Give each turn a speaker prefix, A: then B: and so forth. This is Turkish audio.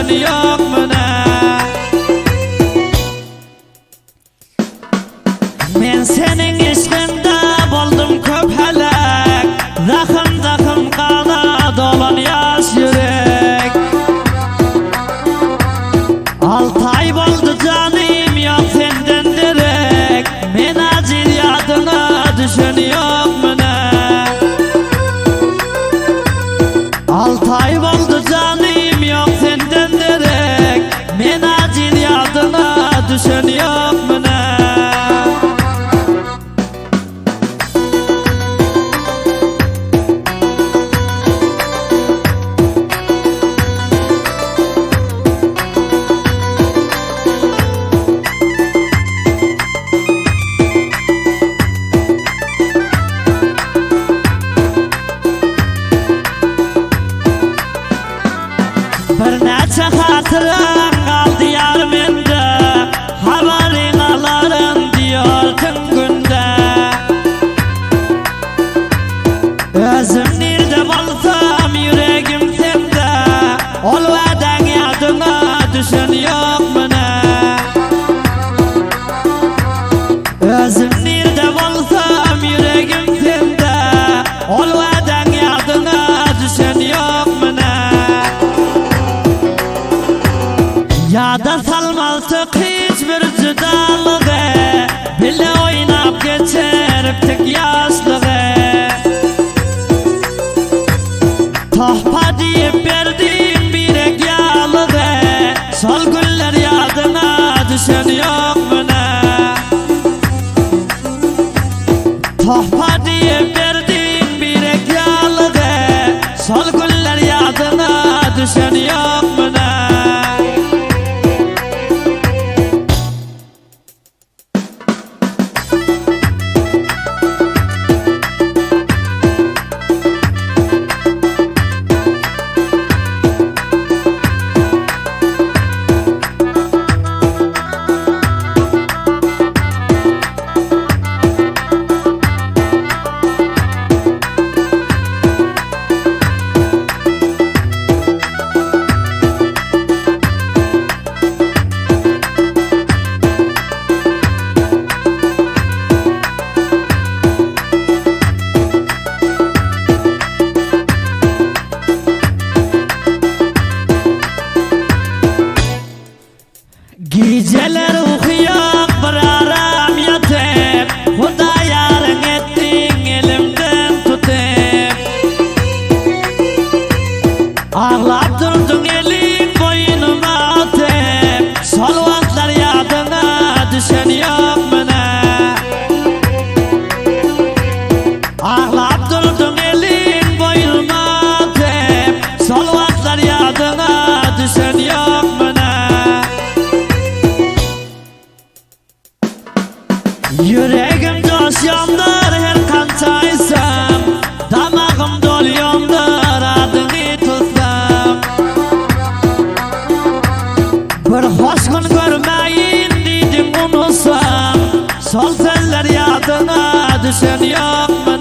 A: düşen yok mu ne? Men senin işkinde buldum köp helak, Zakım zakım kana dolan yaş yürek. 6 ay boldu canım yok senden direk, men acil yadına düşen yok mu ne? 6 ay boldu canım yok senden direk, men acil yadına düşen yok mu ne? Bir neçe hatıran kaldı yar mende, haberin alarım diyor tüm günde. Özüm nerede bulsam yüreğim sende, ol veden yadına düşen yok mu ne? Özüm nerede bulsam yüreğim sende, ol veden yadına düşen yok mu ne? Yada salmaltık hiçbir cüdalığı, bile oynap geçiriptik yaşlığı. Tohpa deyip verdim bir egyalığı, sol güller yadına düşen yok mu ne? Tohpa deyip verdim bir egyalığı, sol güller yadına düşen yok mu ne? Geceler uyuyak bir aram yatıp, Huda yarın ettin elimden tutup. Ağlap durdun elin boynuma atıp, sol vakitler yadına düşen yok mu ne? Ağlap durdun elin boynuma atıp, sol vakitler yadına düşen yok mu ne? Yüreğim coşyondur her kançaysam, damağım dolyondur adını tutsam. Bir hoş gün görmeyin dedim unutsam, sol seller yadına düşen yok mu?